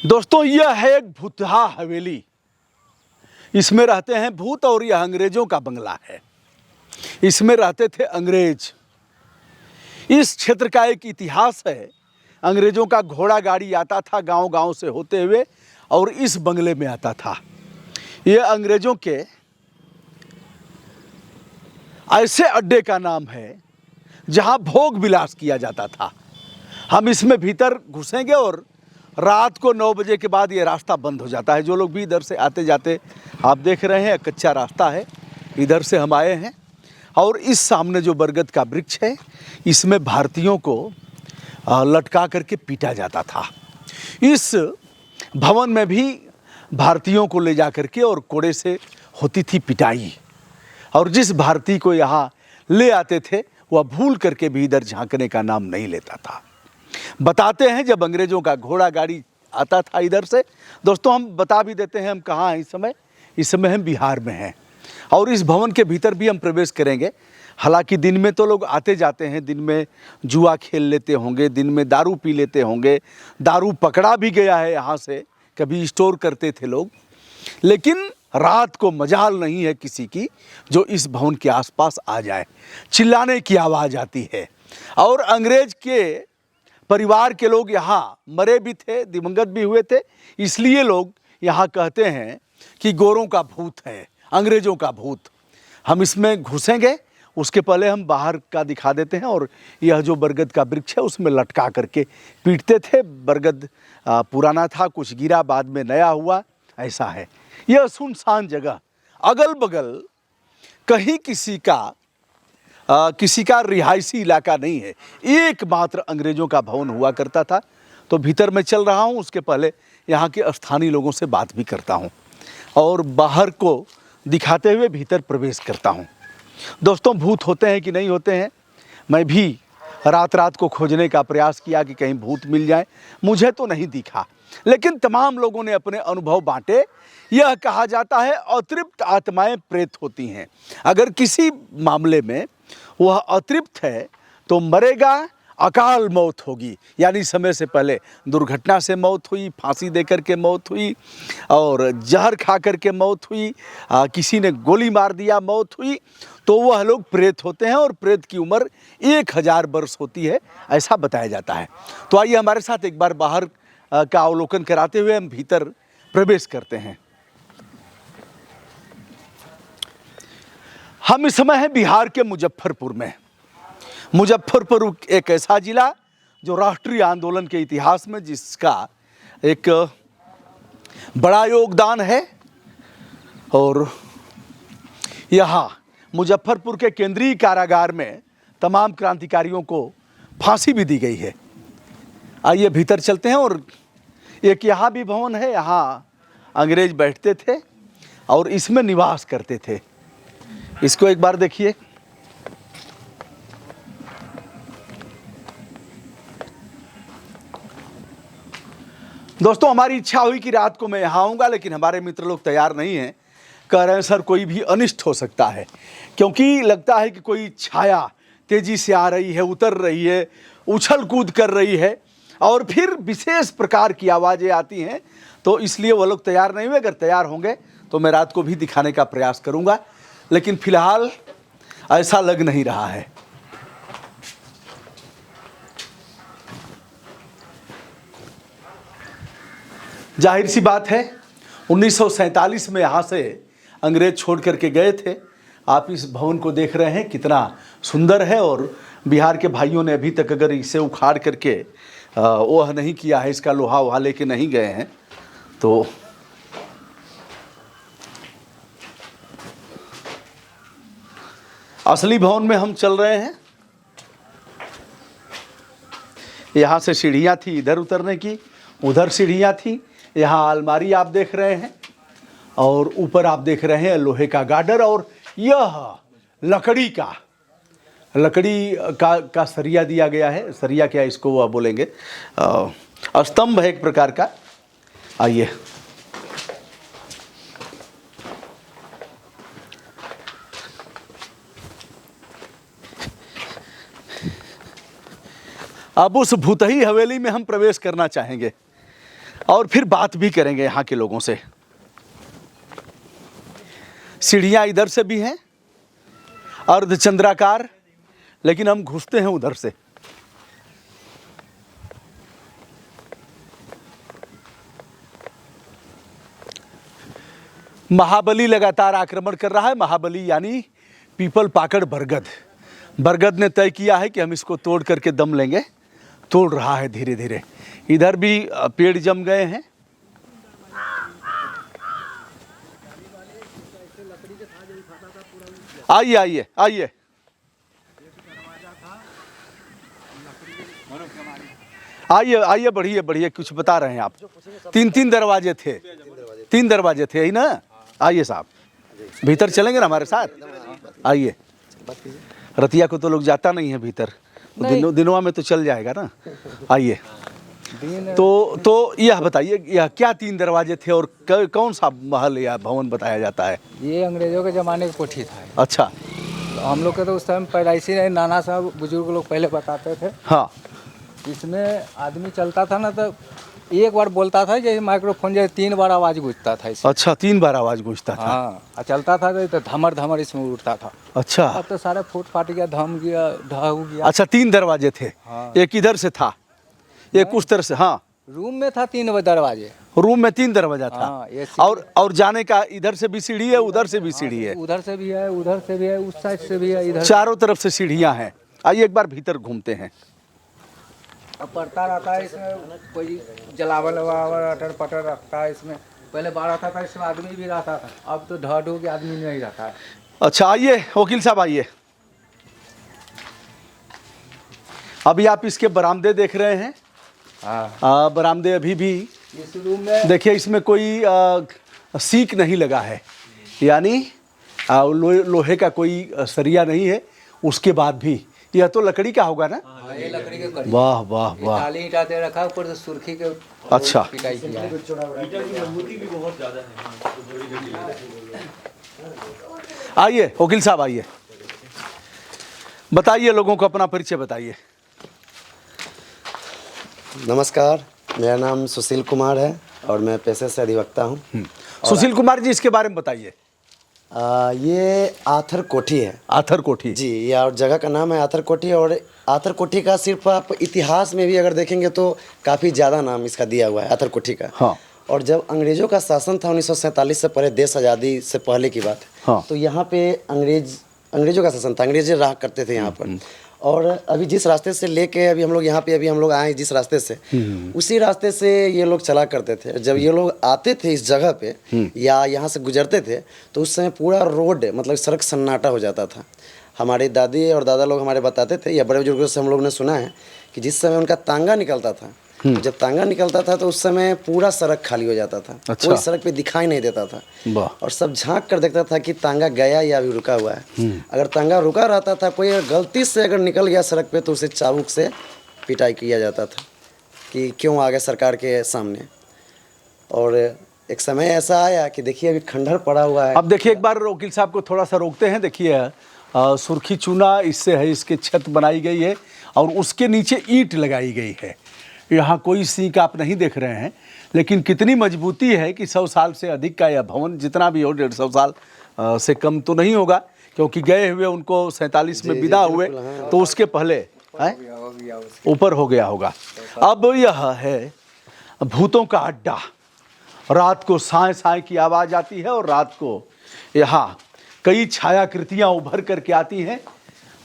दोस्तों, यह है एक भूतहा हवेली। इसमें रहते हैं भूत और यह अंग्रेजों का बंगला है। इसमें रहते थे अंग्रेज। इस क्षेत्र का एक इतिहास है। अंग्रेजों का घोड़ा गाड़ी आता था गांव-गांव से होते हुए और इस बंगले में आता था। यह अंग्रेजों के ऐसे अड्डे का नाम है जहां भोग विलास किया जाता था। हम इसमें भीतर घुसेंगे और रात को 9 बजे के बाद ये रास्ता बंद हो जाता है। जो लोग भी इधर से आते जाते आप देख रहे हैं, कच्चा रास्ता है। इधर से हम आए हैं और इस सामने जो बरगद का वृक्ष है, इसमें भारतीयों को लटका करके पीटा जाता था। इस भवन में भी भारतीयों को ले जा करके और कोड़े से होती थी पिटाई। और जिस भारतीय को यहाँ ले आते थे वह भूल करके भी इधर झांकने का नाम नहीं लेता था। बताते हैं जब अंग्रेजों का घोड़ा गाड़ी आता था इधर से। दोस्तों, हम बता भी देते हैं हम कहाँ हैं इस समय हम बिहार में हैं और इस भवन के भीतर भी हम प्रवेश करेंगे। हालांकि दिन में तो लोग आते जाते हैं, दिन में जुआ खेल लेते होंगे, दिन में दारू पी लेते होंगे। दारू पकड़ा भी गया है यहाँ से, कभी स्टोर करते थे लोग। लेकिन रात को मजाल नहीं है किसी की जो इस भवन के आसपास आ जाए। चिल्लाने की आवाज़ आती है और अंग्रेज के परिवार के लोग यहाँ मरे भी थे, दिवंगत भी हुए थे। इसलिए लोग यहाँ कहते हैं कि गोरों का भूत है, अंग्रेजों का भूत। हम इसमें घुसेंगे, उसके पहले हम बाहर का दिखा देते हैं। और यह जो बरगद का वृक्ष है उसमें लटका करके पीटते थे। बरगद पुराना था, कुछ गिरा, बाद में नया हुआ, ऐसा है। यह सुनसान जगह, अगल बगल कहीं किसी का रिहायशी इलाका नहीं है। एकमात्र अंग्रेजों का भवन हुआ करता था। तो भीतर मैं चल रहा हूँ, उसके पहले यहाँ के स्थानीय लोगों से बात भी करता हूँ और बाहर को दिखाते हुए भीतर प्रवेश करता हूँ। दोस्तों, भूत होते हैं कि नहीं होते हैं? मैं भी रात रात को खोजने का प्रयास किया कि कहीं भूत मिल जाए। मुझे तो नहीं दिखा, लेकिन तमाम लोगों ने अपने अनुभव बांटे। यह कहा जाता है अतृप्त आत्माएं प्रेत होती हैं। अगर किसी मामले में वह अतृप्त है तो मरेगा, अकाल मौत होगी, यानी समय से पहले दुर्घटना से मौत हुई, फांसी देकर के मौत हुई और जहर खा कर के मौत हुई, किसी ने गोली मार दिया, मौत हुई, तो वह लोग प्रेत होते हैं। और प्रेत की उम्र 1000 वर्ष होती है, ऐसा बताया जाता है। तो आइए हमारे साथ एक बार बाहर का अवलोकन कराते हुए हम भीतर प्रवेश करते हैं। हम इस समय हैं बिहार के मुजफ्फरपुर में। मुजफ्फरपुर एक ऐसा जिला जो राष्ट्रीय आंदोलन के इतिहास में जिसका एक बड़ा योगदान है। और यहाँ मुजफ्फरपुर के केंद्रीय कारागार में तमाम क्रांतिकारियों को फांसी भी दी गई है। आइए भीतर चलते हैं। और एक यहाँ भी भवन है, यहाँ अंग्रेज बैठते थे और इसमें निवास करते थे। इसको एक बार देखिए। दोस्तों, हमारी इच्छा हुई कि रात को मैं यहाँ आऊँगा, लेकिन हमारे मित्र लोग तैयार नहीं हैं। कह रहे हैं सर कोई भी अनिष्ट हो सकता है, क्योंकि लगता है कि कोई छाया तेजी से आ रही है, उतर रही है, उछल कूद कर रही है और फिर विशेष प्रकार की आवाज़ें आती हैं। तो इसलिए वो लोग तैयार नहीं हुए। अगर तैयार होंगे तो मैं रात को भी दिखाने का प्रयास करूँगा, लेकिन फिलहाल ऐसा लग नहीं रहा है। जाहिर सी बात है, 1947 में यहाँ से अंग्रेज छोड़ करके गए थे। आप इस भवन को देख रहे हैं, कितना सुंदर है। और बिहार के भाइयों ने अभी तक अगर इसे उखाड़ करके वह नहीं किया है, इसका लोहा वहा लेके नहीं गए हैं, तो असली भवन में हम चल रहे हैं। यहाँ से सीढ़ियाँ थी इधर उतरने की, उधर सीढ़ियाँ थी। यहाँ अलमारी आप देख रहे हैं और ऊपर आप देख रहे हैं लोहे का गार्डर। और यह लकड़ी का सरिया दिया गया है। सरिया क्या इसको वह बोलेंगे, स्तंभ है एक प्रकार का। आइए, अब उस भूतही हवेली में हम प्रवेश करना चाहेंगे और फिर बात भी करेंगे यहाँ के लोगों से। सीढ़ियाँ इधर से भी हैं अर्धचंद्राकार, लेकिन हम घुसते हैं उधर से। महाबली लगातार आक्रमण कर रहा है। महाबली यानी पीपल पाकड़ बरगद। बरगद ने तय किया है कि हम इसको तोड़ करके दम लेंगे। तोड़ रहा है धीरे धीरे। इधर भी पेड़ जम गए हैं। आइए आइए आइए। आइए आइए, बढ़िए बढ़िए, कुछ बता रहे हैं आप। तीन दरवाजे थे, 3 दरवाजे थे ही ना। आइए साहब, भीतर चलेंगे ना हमारे साथ? आइए। रतिया को तो लोग जाता नहीं है भीतर, दिनों में तो चल जाएगा ना। आइए। तो यह बताइए, यह क्या 3 दरवाजे थे और कौन सा महल या भवन बताया जाता है? ये अंग्रेजों के ज़माने की कोठी था। अच्छा। तो हम लोग के तो उस टाइम पैदाइशी नहीं, नाना साहब बुजुर्ग लोग पहले बताते थे। हाँ। इसमें आदमी चलता था ना, तो एक बार बोलता था, जैसे माइक्रोफोन जैसे 3 बार आवाज़ गूंजता था इसमें। अच्छा, 3 बार आवाज़ गूंजता था। हाँ, चलता था तो धमर धमर इसमें उड़ता था। अच्छा। अब तो सारा फूट फाट गया, धम गया, ढह गया। अच्छा, 3 दरवाजे थे। हाँ। एक इधर से था, एक उस तरह से। हाँ, रूम में था 3 दरवाजे। रूम में 3 दरवाजा था। हाँ, ये और जाने का इधर से भी सीढ़ी है, उधर से भी सीढ़ी है। उधर से भी है, उधर से भी है, उस साइड से भी है, इधर चारों तरफ से सीढ़ियाँ हैं। आइए एक बार भीतर घूमते हैं। अब पड़ता रहता है इसमें, कोई जलावन वलावन अटर पटर रखता है इसमें। पहले बाढ़ आता था, इसमें आदमी भी रहता था। अब तो ढह ढो के आदमी नहीं रहता है। अच्छा, आइए वकील साहब, आइए। अभी आप इसके बरामदे देख रहे हैं। हाँ, बरामदे अभी भी इस रूम में देखिए, इसमें कोई सीक नहीं लगा है, यानी लोहे का कोई सरिया नहीं है। उसके बाद भी यह तो लकड़ी का होगा ना? ये लकड़ी के कड़ी। वाह वाह वाह। टाली ईटा दे रखा, ऊपर से सुर्खी के अच्छा। पिटाई किया है। आइए वकील साहब, आइए, बताइए, लोगों को अपना परिचय बताइए। नमस्कार, मेरा नाम सुशील कुमार है और मैं पेशे से अधिवक्ता हूँ। सुशील कुमार जी, इसके बारे में बताइए। ये आथर कोठी है। आथर कोठी जी, ये और जगह का नाम है आथर कोठी। और आथर कोठी का सिर्फ आप इतिहास में भी अगर देखेंगे तो काफ़ी ज़्यादा नाम इसका दिया हुआ है, आथर कोठी का। हाँ। और जब अंग्रेज़ों का शासन था 1947 से पहले, देश आज़ादी से पहले की बात है। हाँ। तो यहाँ पे अंग्रेज़ों का शासन था, अंग्रेज़ रहा करते थे यहाँ पर। और अभी जिस रास्ते से लेके अभी हम लोग यहाँ पे अभी हम लोग आए, जिस रास्ते से, उसी रास्ते से ये लोग चला करते थे। जब ये लोग आते थे इस जगह पे या यहाँ से गुजरते थे, तो उस समय पूरा रोड, मतलब सड़क सन्नाटा हो जाता था। हमारे दादी और दादा लोग हमारे बताते थे, या बड़े बुजुर्गों से हम लोग ने सुना है कि जिस समय उनका तांगा निकलता था, जब तांगा निकलता था तो उस समय पूरा सड़क खाली हो जाता था। अच्छा। कोई सड़क पे दिखाई नहीं देता था। वाह। और सब झांक कर देखता था कि तांगा गया या अभी रुका हुआ है। अगर तांगा रुका रहता था, कोई गलती से अगर निकल गया सड़क पे, तो उसे चाबुक से पिटाई किया जाता था कि क्यों आ गए सरकार के सामने। और एक समय ऐसा आया कि देखिए अभी खंडहर पड़ा हुआ है। अब देखिए, एक बार वकील साहब को थोड़ा सा रोकते हैं। देखिए, सुर्खी चूना इससे है, इसके छत बनाई गई है और उसके नीचे ईंट लगाई गई है। यहाँ कोई सीक आप नहीं देख रहे हैं, लेकिन कितनी मजबूती है कि 100 साल से अधिक का यह भवन, जितना भी हो 150 साल से कम तो नहीं होगा, क्योंकि गए हुए उनको 47 में विदा हुए, तो उसके पहले ऊपर हो गया होगा। अब यह है भूतों का अड्डा। रात को साए साए की आवाज़ आती है और रात को यहाँ कई छायाकृतियाँ उभर करके आती हैं,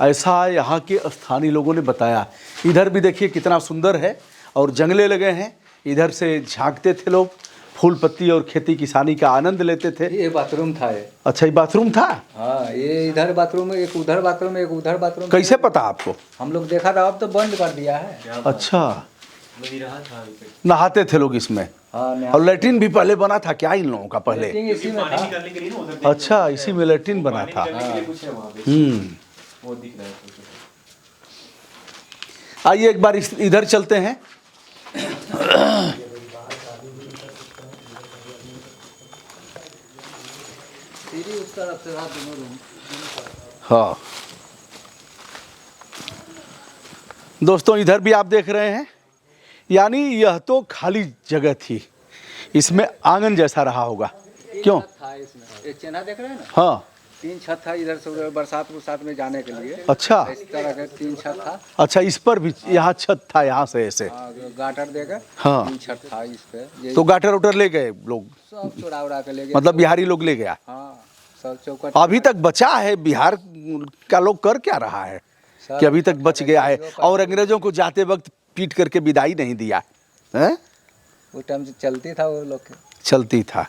ऐसा यहाँ के स्थानीय लोगों ने बताया। इधर भी देखिए कितना सुंदर है और जंगले लगे हैं। इधर से झांकते थे लोग, फूल पत्ती और खेती किसानी का आनंद लेते थे। ये बाथरूम था ये। अच्छा, ये बाथरूम था? हाँ, ये इधर बाथरूम है, एक उधर बाथरूम है, एक उधर बाथरूम। कैसे पता आपको? हम लोग देखा था, अब तो बंद कर दिया है। अच्छा, नहाते थे लोग इसमें? हाँ, और लैट्रिन भी पहले बना था क्या इन लोगों का पहले? इसी में था। अच्छा, इसी में लैट्रिन बना था। आइए एक बार इधर चलते हैं। उस तरफ से रहा दोनों रूम। हाँ दोस्तों, इधर भी आप देख रहे हैं, यानी यह तो खाली जगह थी। इसमें आंगन जैसा रहा होगा, क्यों? छत था इसमें, ये चेना देख रहे हैं ना, हाँ, 3 छत था इधर से बरसात में जाने के लिए। अच्छा इस तरह के 3 छत था। अच्छा, इस पर भी यहाँ छत था, यहाँ से ऐसे? हाँ, गाटर देकर हाँ। 3 छत था इस पे। ये तो गाटर उटर ले गए लोग, सब चुरा उड़ा के ले गए। मतलब बिहारी लोग ले गया? हाँ, सब चौकट अभी तक बचा है? बिहार का लोग कर क्या रहा है सब कि अभी तक बच गया है और अंग्रेजों को जाते वक्त पीट करके विदाई नहीं दिया है? वो टाइम से चलती था वो लोग के। चलती था।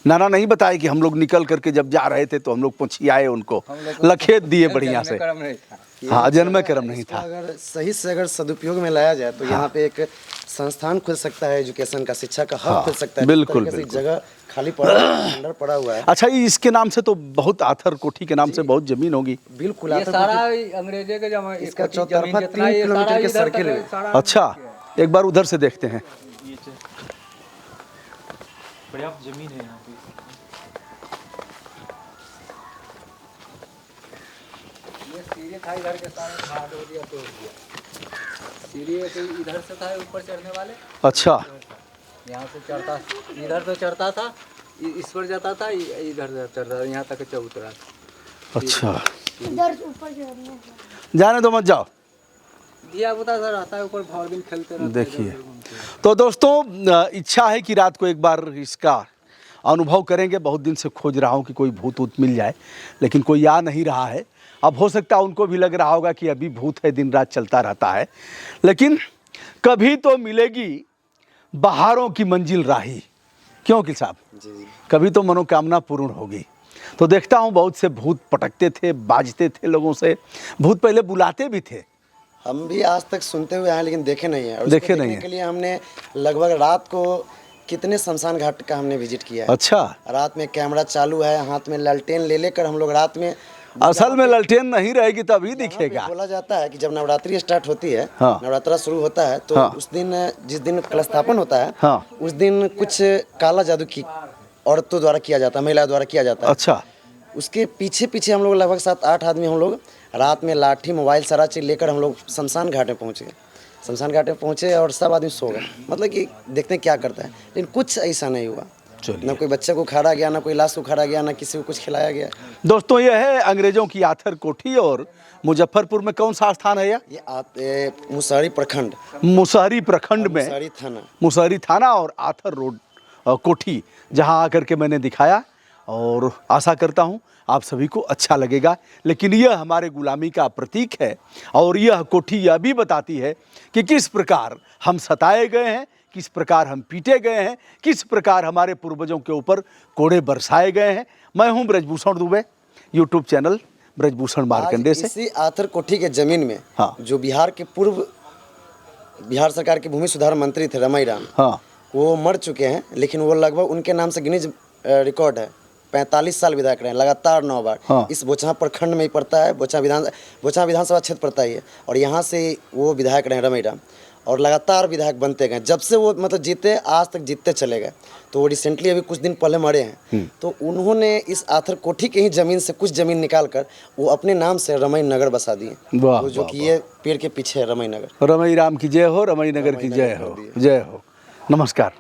नाना नहीं बताए कि हम लोग निकल करके जब जा रहे थे तो हम लोग पहुँचियाए उनको, हम लोग को लखेत दिए बढ़िया से। कर्म नहीं था। हाँ, जन्म कर्म नहीं इसको था। अगर सही से अगर सदुपयोग में लाया जाए तो यहाँ पे एक संस्थान खुल सकता है, एजुकेशन का, शिक्षा का हब खुल सकता है। बिल्कुल, जिस तरीके से बिल्कुल। जगह खाली पड़ा अंदर पड़ा हुआ है। अच्छा, ये इसके नाम से तो बहुत, आथर कोठी के नाम से बहुत जमीन होगी। बिल्कुल, ये आतर सारा अंग्रेजे के जमा इसका इसका चौतरफा 3 किलोमीटर के सर्किल है। अच्छा, एक बार उधर से देखते हैं। पर्याप्त जमीन है यहाँ पे। ये सीढ़ी था इधर के सारे घाट हो दिया, तोड़ दिया। सीढ़ी एक इधर से था ऊपर चढ़ने वाले, अच्छा, यहाँ से चढ़ता, इधर तो चढ़ता था, इस पर जाता था, इधर चढ़ता था, यहाँ तक चौतरा। अच्छा, इधर ऊपर चढ़ने हैं। जाने दो, मत जाओ। दिया बुता सर आता है ऊपर, भर दिन खेलते रहते हैं, देखिए, इधर-उधर घूमते हैं। तो दोस्तों, इच्छा है कि रात को एक बार इसका अनुभव करेंगे। बहुत दिन से खोज रहा हूँ कि कोई भूत ऊत मिल जाए, लेकिन कोई आ नहीं रहा है। अब हो सकता है उनको भी लग रहा होगा कि अभी भूत है, दिन रात चलता रहता है, लेकिन कभी तो मिलेगी बहारों की मंजिल राही। क्यों वकील साहब? जी, कभी तो मनोकामना पूर्ण होगी। तो देखता हूँ बहुत से भूत पटकते थे, बाजते थे लोगों से। भूत पहले बुलाते भी थे। हम भी आज तक सुनते हुए आए लेकिन देखे नहीं है। और देखे उसको नहीं देखने है। के लिए हमने लगभग रात को कितने शमशान घाट का हमने विजिट किया है। अच्छा, रात में कैमरा चालू है, हाथ में लालटेन ले लेकर हम लोग रात में, असल में ललटेन नहीं रहेगी तभी यहाँ पे दिखेगा। बोला जाता है कि जब नवरात्रि स्टार्ट होती है, हाँ। नवरात्रा शुरू होता है, तो हाँ। उस दिन, जिस दिन कलस्थापन होता है, हाँ। उस दिन कुछ काला जादू की औरतों द्वारा किया जाता है, महिलाओं द्वारा किया जाता है। अच्छा, उसके पीछे पीछे हम लोग लगभग 7-8 आदमी, हम लोग रात में लाठी, मोबाइल, सारा चीज लेकर हम लोग शमशान घाट में पहुँच गए। शमशान घाट में पहुँचे और सब आदमी सो गए, मतलब कि देखते हैं क्या करता है, लेकिन कुछ ऐसा नहीं हुआ। चलिए। ना कोई बच्चे को खाड़ा गया, ना कोई लाश को खाड़ा गया, ना किसी को कुछ खिलाया गया। दोस्तों, यह है अंग्रेजों की आथर कोठी। और मुजफ्फरपुर में कौन सा स्थान है यह? ये मुसहरी प्रखंड, मुसहरी प्रखंड में, मुसहरी थाना। मुसहरी थाना और आथर रोड कोठी, जहां आकर के मैंने दिखाया। और आशा करता हूं आप सभी को अच्छा लगेगा। लेकिन यह हमारे गुलामी का प्रतीक है और यह कोठी यह भी बताती है कि किस प्रकार हम सताए गए हैं, किस प्रकार हम पीटे गए हैं, किस प्रकार हमारे पूर्वजों के ऊपर कोड़े बरसाए गए हैं। मैं हूं ब्रजभूषण दुबे, यूट्यूब चैनल ब्रजभूषण मार्कंडे से। इसी आथर कोठी के जमीन में, हाँ। जो बिहार के पूर्व बिहार सरकार के भूमि सुधार मंत्री थे रमई राम, हाँ, वो मर चुके हैं, लेकिन वो लगभग उनके नाम से गिनीज रिकॉर्ड है। 45 साल विधायक रहे, लगातार 9 बार। हाँ। इस बोचहा प्रखंड में ही पड़ता है, बोचहा विधानसभा क्षेत्र पड़ता ही है। और यहाँ से वो विधायक रहे रमई राम, और लगातार विधायक बनते गए। जब से वो मतलब जीते, आज तक जीतते चले गए। तो वो रिसेंटली अभी कुछ दिन पहले मरे हैं, तो उन्होंने इस आथर कोठी के ही जमीन से कुछ जमीन निकाल कर वो अपने नाम से रमई नगर बसा दिए। वाह, वो जो वाह, कि ये पेड़ के पीछे है रमई नगर। रमई राम की जय हो, रमई नगर की जय हो, जय हो। नमस्कार।